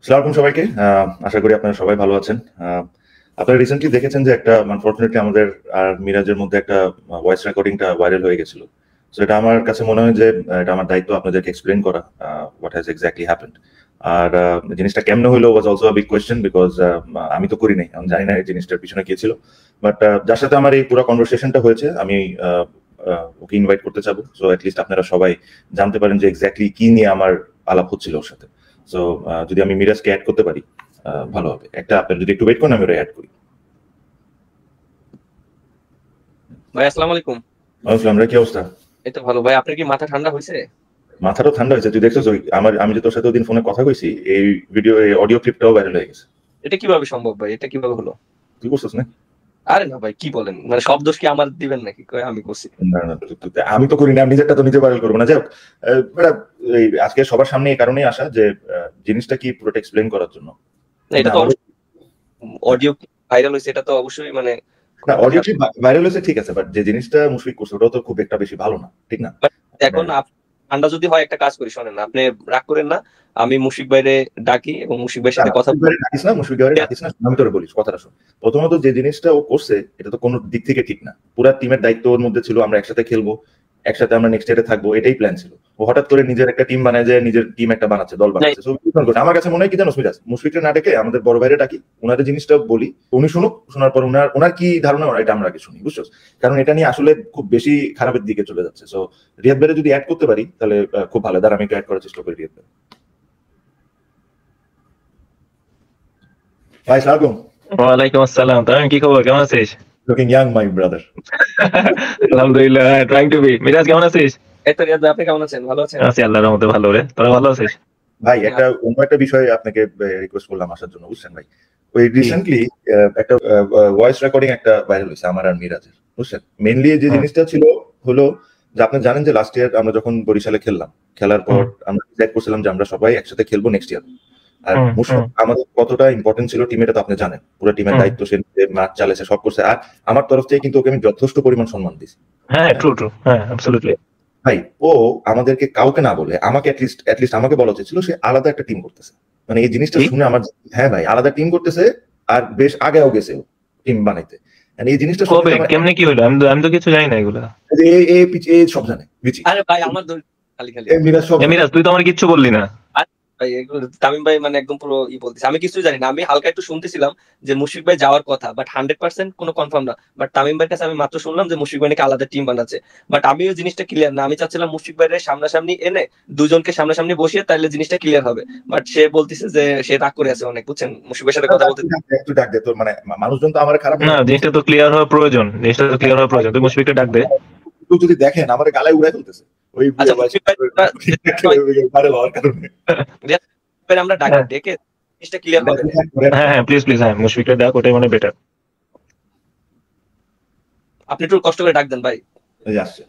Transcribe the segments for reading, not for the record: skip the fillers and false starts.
আসসালামু আলাইকুম সবাইকে। আশা করি আপনারা সবাই ভালো আছেন। আপনারা রিসেন্টলি দেখেছেন যে একটা আনফরচুনেটলি আমাদের আর মিরাজের মধ্যে একটা ভয়েস রেকর্ডিংটা ভাইরাল হয়ে গেছিল। সো এটা আমার কাছে মনে হয় যে এটা আমার দায়িত্ব আপনাদেরকে এক্সপ্লেন করা হোয়াট হ্যাজ এক্স্যাক্টলি হ্যাপেন্ড। আর জিনিসটা কেমনে হলো was also a big question because আমি তো করি নাই, আমি জানি না এই জিনিসটার পিছনে কি ছিল। বাট যার সাথে আমার এই পুরো কনভারসেশনটা হয়েছে আমি ওকে ইনভাইট করতে চাবো, সো অ্যাটলিস্ট আপনারা সবাই জানতে পারেন যে এক্স্যাক্টলি কি নিয়ে আমার আলাপ হচ্ছিল ওর সাথে। সো যদি আমি মিরাজকে অ্যাড করতে পারি ভালো হবে। একটা আপনার যদি একটু ওয়েট করেন আমি ওরা অ্যাড করি। ভাই আসসালামু আলাইকুম। আসসালাম রে, কি অবস্থা? এই তো ভালো ভাই, আপনার কি মাথা ঠান্ডা হয়েছে? মাথাটা ঠান্ডা হয়েছে, তুই দেখছিস আমি যে তোর সাথে ওইদিন ফোনে কথা কইছি এই ভিডিও এই অডিও ক্লিপটাও ভাইরাল হয়ে গেছে। এটা কিভাবে সম্ভব ভাই? এটা কিভাবে হলো? তুই করছিস না? আরে না ভাই, কি বলেন, মানে সব দোষ কি আমার দিবেন নাকি? কই আমি করছি? না না, আমি তো করি না, আমি নিজেরটা তো নিজে ভাইরাল করবো না। যাই হোক, এই আজকে সবার সামনে এই কারণেই আসা যে জিনিসটা কি পুরোটা এক্সপ্লেন করার জন্য। না, এটা তো অডিও ভাইরাল হয়েছে, এটা তো অবশ্যই মানে না, অডিও ক্লিপ ভাইরাল হয়েছে ঠিক আছে, বাট যে জিনিসটা মুশফিক করছে ওটাও তো খুব একটা বেশি ভালো না, ঠিক না? এখন ঠান্ডা যদি হয় একটা কাজ করি, শোনেন, আপনি রাগ করেন না, আমি মুশফিক ভাইরে ডাকি এবং মুশফিক ভাইয়ের সাথে কথা বলি। ডাকিস না, মুশফিক ভাইরে ডাকিস না, আমি তোরে বলিস কথাটা শোন। প্রথমত যে জিনিসটা ও করছে এটা তো কোনো দিক থেকে ঠিক না। পুরা টিমের দায়িত্ব ওর মধ্যে ছিল, আমরা একসাথে খেলবো, একসাথে আমরা নেক্সট ইয়ারে থাকবো, এটাই প্ল্যান ছিল। ও হঠাৎ করে নিজের একটা টিম বানায়, যে নিজের টিম একটা বানাচ্ছে, দল বানাচ্ছে। আমার কাছে মনে হয় কি জানো মিরাজ, মুশফিককে না ডেকে আমাদের বড় ভাইরে ডাকি, ওনাদের জিনিসটা বলি, উনি শুনুক, শোনার পর ওনার কি ধারণা এটা আমরা আগে শুনি, বুঝছো? কারণ এটা নিয়ে আসলে খুব বেশি খারাপের দিকে চলে যাচ্ছে। সো রিয়াদ ভাইরে যদি অ্যাড করতে পারি তাহলে খুব ভালো। দাঁড়া আমি একটু অ্যাড করার চেষ্টা করি রিয়াদ ভাই। ভাই আসসালামু আলাইকুম। ওয়ালাইকুম আসসালাম। তামিম, কি খবর? কেমন আছিস? Looking young, my brother. আলহামদুলিল্লাহ, ট্রাইং টু বি। মিরাজ, কেমন আছিস? এই তো রিয়াদ ভাই, আপনি কেমন আছেন? ভালো আছেন? আছি আল্লাহর রহমতে, ভালো রে। তোরা ভালো আছিস? ভাই অন্য একটা বিষয়ে আপনাকে রিকোয়েস্ট করলাম আসার জন্য, বুঝছেন ভাই? ওই রিসেন্টলি একটা ভয়েস রেকর্ডিং একটা ভাইরাল হয়েছে আমার আর মিরাজের, বুঝছেন? মেইনলি যে জিনিসটা ছিল হলো যে আপনি জানেন যে লাস্ট ইয়ার আমরা যখন বরিশালে খেললাম, খেলার পর আমরা ডিসাইড করছিলাম যে আমরা সবাই একসাথে খেলবো নেক্সট ইয়ার। আর আমাদের কতটা ইম্পর্টেন্ট ছিল টিমে, এটা তো আপনি জানেন। পুরো টিমের দায়িত্ব, সে ম্যাচ চালাইছে, সব করছে। আর আমার তরফ থেকে কিন্তু ওকে আমি যথেষ্ট পরিমাণ সম্মান দিছি। হ্যাঁ, ট্রু ট্রু, হ্যাঁ অ্যাবসলিউটলি। ভাই ও আমাদেরকে কাউকে না বলে আমাকে অ্যাটলিস্ট আমাকে বলা উচিত ছিল সে আলাদা একটা টিম করতেছে। মানে এই জিনিসটা শুনে আমার, হ্যাঁ ভাই আলাদা টিম করতেছে, আর বেশ আগেও গেছে টিম বানাইতে। এই জিনিসটা কবে কেমনে কি হলো? আমি তো কিছু জানি না এগুলা। এই সব জানে বিচি। আরে ভাই আমার খালি মিরাজ, তুই তো আমার কিচ্ছু বললি না। ভাই তামিম ভাই মানে একদম পুরো বলতেছে, আমি কিছুই জানি না। আমি হালকা একটু শুনতেছিলাম যে মুশফিক ভাই যাওয়ার কথা, বাট 100% কোনো কনফার্ম না। বাট তামিম ভাইয়ের কাছে আমি মাত্র শুনলাম যে মুশফিক ভাই নাকি আলাদা টিম বানাচ্ছে। বাট আমিও জিনিসটা ক্লিয়ার না। আমি চাচ্ছিলাম মুশফিক ভাইয়ের সামনাসামনি এনে দুজনকে সামনাসামনি বসিয়ে তাহলে জিনিসটা ক্লিয়ার হবে। বাট সে বলতেছে যে সে রাগ করে আছে অনেক, বুঝছেন? মুশফিক ভাইয়ের সাথে কথা বলতে একটু ডাক দে তোর, মানে মানুষজন তো আমার খারাপ না, জিনিসটা তো ক্লিয়ার হওয়া প্রয়োজন, তুই মুশফিককে ডাক দে। তুই যদি দেখেন আমার গালায় উড়াই ফেলতেছে ওই আমরা ডাক ডেকে জিনিসটা ক্লিয়ার হবে। হ্যাঁ প্লিজ প্লিজ, হ্যাঁ মুশফিককে ডাক, ওটাই মানে বেটার। আপনি একটু কষ্ট করে ডাক দেন ভাই। আসছে।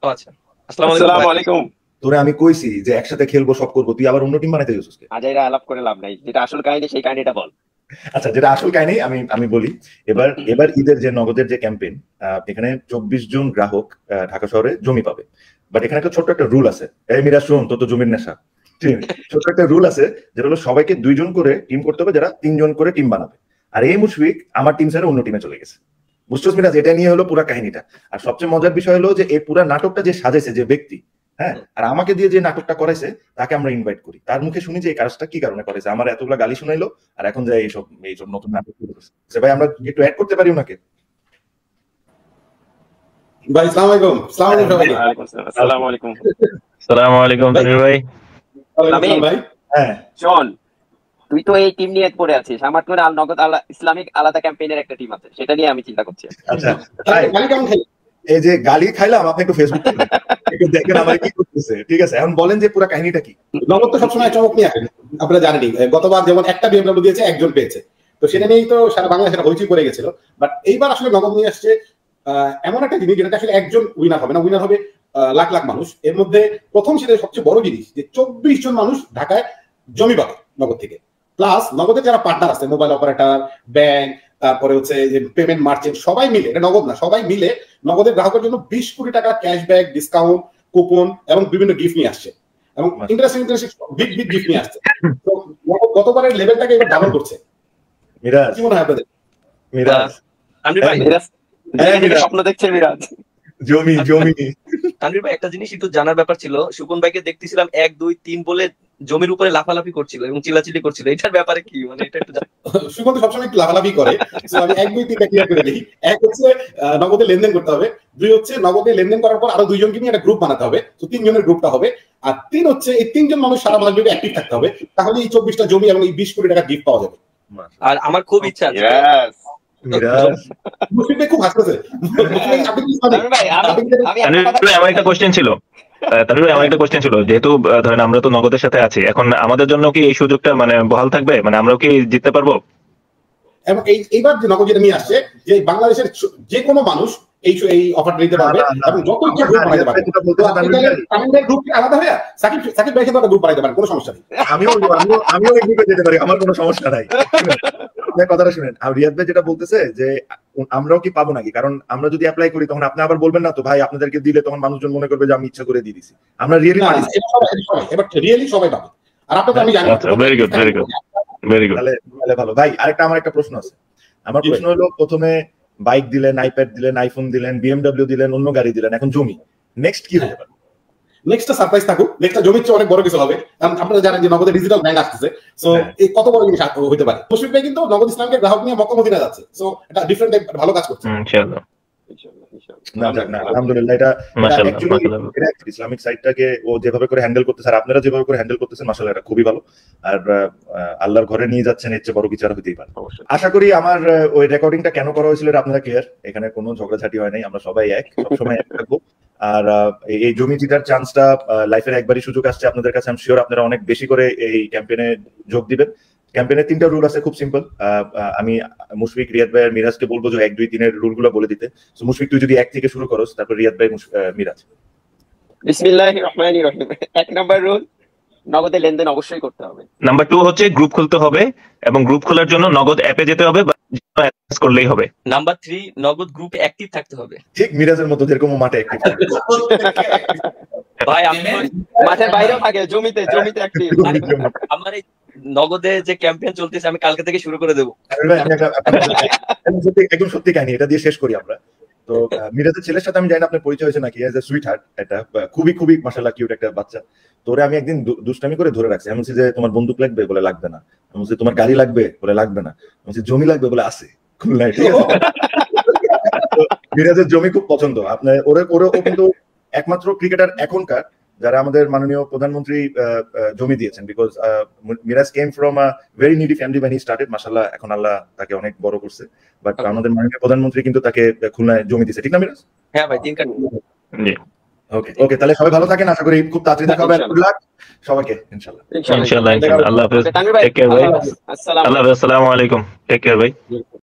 আচ্ছা, আসসালামু আলাইকুম। তোরে আমি কইছি যে একসাথে খেলবো, সব করবো, তুই আবার অন্য টিম বানাইতে গেছিস। আজাইরা আলাপ করে লাভ নাই, যেটা আসল কাহিনী সেই কাহিনীটা বল। আচ্ছা, যেটা আসল কাহিনী আমি বলি। এবার ঈদের যে নগদের যে ক্যাম্পেইন, এখানে 24 জন গ্রাহক ঢাকা শহরে জমি পাবে। বাট এখানে একটা ছোট্ট একটা রুল আছে। এই মিরা শোন, তোর তো জমির নেশা। ছোট্ট একটা রুল আছে যেটা হলো সবাইকে 2 জন করে টিম করতে হবে, যারা 3 জন করে টিম বানাবে। আর এই মুশফিক আমার টিম ছেড়ে অন্য টিমে চলে গেছে, বুঝছস মিরাজ? এটা নিয়ে হলো পুরা কাহিনীটা। আর সবচেয়ে মজার বিষয় হলো যে এই পুরা নাটকটা যে সাজাইছে যে ব্যক্তি, হ্যাঁ, আর আমাকে দিয়ে যে নাটকটা করাইছে তাকে আমরা ইনভাইট করি। তার মুখে শুনি যে এই কাজটা কি কারণে করেছে, আমার এতগুলা গালি শুনাইলো, আর এখন যায় এইসব নতুন নাটক করতেছে। ভাই আমরা একটু অ্যাড করতে পারি ওনাকে? ভাই আসসালামু আলাইকুম। আসসালামু আলাইকুম। আসসালামু আলাইকুম তামিম ভাই। ভাই হ্যাঁ শোন, তুই তো এই টিম নিয়ে পড়ে আছিস, আমার তো নগদ ইসলামিক আলাদা ক্যাম্পেইনের একটা টিম আছে, সেটা নিয়ে আমি চিন্তা করছি। আচ্ছা এই যে গালি খাইলাম, আপনি একটু ফেসবুক একটু দেখেন আমার কি করতেছে, ঠিক আছে? এখন বলেন যে পুরো কাহিনীটা কি। নগদ তো সবসময় চমক নিয়ে আসেন, আপনারা জানেনই। গতবার যেমন একটা বিএমডব্লিউ দিয়েছে, একজন পেয়েছে, তো সেটা নিয়েই তো সারা বাংলাদেশ একটা হইচই পড়ে গেছিল। বাট এইবার আসলে নগদ নিয়ে আসছে এমন একটা জিনিস যেটা আসলে একজন উইনার হবে না, উইনার হবে লাখ লাখ মানুষ। এর মধ্যে প্রথম সেটা সবচেয়ে বড় জিনিস যে 24 জন মানুষ ঢাকায় জমি পাবে নগদ থেকে। প্লাস নগদের যারা পার্টনার আছে, মোবাইল অপারেটর, ব্যাংক, তারপরে হচ্ছে যে পেমেন্ট মার্চেন্ট, সবাই মিলে, এটা নগদ না, সবাই মিলে নগদের গ্রাহকের জন্য 20 কোটি টাকা ক্যাশব্যাক, ডিসকাউন্ট, কুপন এবং বিভিন্ন গিফট নিয়ে আসছে। এবং ইন্টারেস্টিং বিগ বিগ গিফট নিয়ে আসছে। তো গতবারের লেভেলটাকে এবার ডাবল করছে। মিরাজ, কি মনে হয় আপনাদের? মিরাজ, তানভীর ভাই, স্বপ্ন দেখছে মিরাজ। জমি জমি তানভীর ভাই একটা জিনিস একটু জানার ব্যাপার ছিল, সুকুন ভাইকে দেখতেছিলাম 1 2 3 বলে জমির উপরে লাফালাফি করছিল এবং চিল্লাচিল্লি করছিল, এটার ব্যাপারে কি মানে এটা একটু সুগন্ধ সবসময় একটু লাফালাফি করে। So আমি 1 2 3টা ক্লিয়ার করে দিই। এক হচ্ছে নগদে লেনদেন করতে হবে, 2 হচ্ছে নগদে লেনদেন করার পর আরো 2 জনকে নিয়ে একটা গ্রুপ বানাতে হবে, তো 3 জনের গ্রুপটা হবে। আর 3 হচ্ছে এই 3 জন মানুষ সারা মাস অ্যাক্টিভ থাকতে হবে, তাহলে এই 24টা জমি এবং এই 20 কোটি টাকা গিফট পাওয়া যাবে। আর আমার খুব ইচ্ছা আছে Yes. মিরাজ মুশফিক খুব হাসতেছে। আপনি কি তানভীর ভাই, আমি একটা কথা- আমার একটা কোশ্চেন ছিল, তানভীর ভাই আমার একটা কোশ্চেন ছিল, যেহেতু ধরেন আমরা তো নগদের সাথে আছি, এখন আমাদের জন্য কি এই সুযোগটা মানে বহাল থাকবে, মানে আমরাও কি জিততে পারবো? এবং এইবার যে নগদ যেটা নিয়ে আসছে যে বাংলাদেশের যে কোনো মানুষ এই অফারটা নিতে পারবে এবং যত ইচ্ছা গ্রুপ বানাতে পারবে। তামিমের গ্রুপ আলাদা হয়ে সাকিব ভাই কিন্তু গ্রুপ বানাতে পারেন, কোনো সমস্যা নেই। আমিও এই গ্রুপে যেতে পারি, আমার কোনো সমস্যা নাই। কথাটা শুনেন, আর রিয়াদ ভাই যেটা বলতেছে যে আমরাও কি পাবো নাকি, কারণ আমরা যদি অ্যাপ্লাই করি তখন আপনি আবার বলবেন না তো ভাই আপনাদেরকে দিলে তখন মানুষজন মনে করবে যে আমি ইচ্ছা করে দিয়ে দিছি। আমরা রিয়েলি পারি, এবার রিয়েলি সবাই পাবে। আর আপনাকে আমি জানি very good, very good, very good. তাহলে ভালো। ভাই আমার একটা প্রশ্ন আছে। আমার প্রশ্ন হলো, প্রথমে বাইক দিলেন, আইপ্যাড দিলেন, আইফোন দিলেন, বিএমডব্লিউ দিলেন, অন্য গাড়ি দিলেন, এখন জমি, নেক্সট কি হতে পারে? নেক্সটটা সারপ্রাইজ থাকুক, নেক্সটটা জমির চেয়ে অনেক বড় কিছু হবে। কারণ আপনারা জানেন যে নগদের ডিজিটাল ব্যাংক আসতেছে, সো এই কত বড় জিনিস হতে পারে। মুশফিক ভাই কিন্তু নগদ ইসলামকে গ্রাহক নিয়ে মক্কা মদিনা যাচ্ছে, সো এটা ডিফারেন্ট ভালো কাজ করছে। ইনশাআল্লাহ, না আলহামদুলিল্লাহ, এটা ইসলামিক সাইডটাকে ও যেভাবে করে হ্যান্ডেল করতেছে আর আপনারা যেভাবে করে হ্যান্ডেল করতেছেন, মাশাআল্লাহ এটা খুবই ভালো। আর আল্লাহর ঘরে নিয়ে যাচ্ছেন, এর চেয়ে বড় কিছু আর হতেই পারে। আশা করি আমার ওই রেকর্ডিংটা কেন করা হয়েছিল এটা আপনারা ক্লিয়ার, এখানে কোনো ঝগড়াঝাটি হয় নাই, আমরা সবাই এক, সবসময় এক থাকবো। আর এই জমি জিতার চান্সটা লাইফের একবারই সুযোগ আসছে আপনাদের কাছে, আমি শিওর আপনারা অনেক বেশি করে এই ক্যাম্পেইনে যোগ দিবেন। ক্যাম্পেইনের 3টা রুল আছে, খুব সিম্পল। আমি মুশফিক, রিয়াদ ভাই আর মিরাজকে বলবো যে 1 2 3 এর রুলগুলো বলে দিতে। সো মুশফিক তুই যদি 1 থেকে শুরু করস, তারপর রিয়াদ ভাই, মিরাজ। বিসমিল্লাহির রহমানির রহিম। 1 নাম্বার রুল, নগদে লেনদেন অবশ্যই করতে হবে। নাম্বার 2 হচ্ছে গ্রুপ খুলতে হবে এবং গ্রুপ খোলার জন্য নগদ অ্যাপে যেতে হবে বা অ্যাক্সেস করলেই হবে। নাম্বার 3, নগদ গ্রুপে অ্যাক্টিভ থাকতে হবে। ঠিক মিরাজের মতো, যেরকম মাঠে অ্যাক্টিভ থাকে। ভাই আমি মাঠের বাইরেও থাকে, জমিতে অ্যাক্টিভ। আমার এই নগদে যে ক্যাম্পেইন চলতেছে আমি কালকে থেকে শুরু করে দেবো। একদম সত্যি কাহিনী, এটা দিয়ে শেষ করি আমরা। তো মিরাজের ছেলের সাথে আমি জানি না আপনার পরিচয় হয়েছে নাকি, এজ এ সুইট হার্ট, এটা খুবই খুবই মাশাআল্লাহ কিউট একটা বাচ্চা। তোরে আমি একদিন দুষ্টামি করে ধরে রাখছি, আমি বলছি যে তোমার বন্দুক লাগবে, বলে লাগবে না। আমি বলছি তোমার গাড়ি লাগবে, বলে লাগবে না। আমি বলছি জমি লাগবে, বলে আছে খুলনায়, ঠিক আছে। মিরাজের জমি খুব পছন্দ আপনার, ওরে ও কিন্তু একমাত্র ক্রিকেটার এখনকার যারা আমাদের মাননীয় প্রধানমন্ত্রী জমি দিয়েছেন, because Miraz came from a very needy family when he started, মাশাআল্লাহ এখন আল্লাহ তাকে অনেক বড় করছে, বাট আমাদের মাননীয় প্রধানমন্ত্রী কিন্তু তাকে খুলনায় জমি দিয়েছে, ঠিক না মিরাজ? হ্যাঁ ভাই, 3 কার্ড। জি, ওকে, তাহলে সবাই ভালো থাকেন, আশা করি খুব তাড়াতাড়ি দেখা হবে। গুড লাক সবাইকে, ইনশাআল্লাহ। ইনশাআল্লাহ। আল্লাহ হাফেজ, টেক কেয়ার ভাই। আসসালামু আল্লাহ হাফেজ, আসসালামু আলাইকুম, টেক কেয়ার ভাই।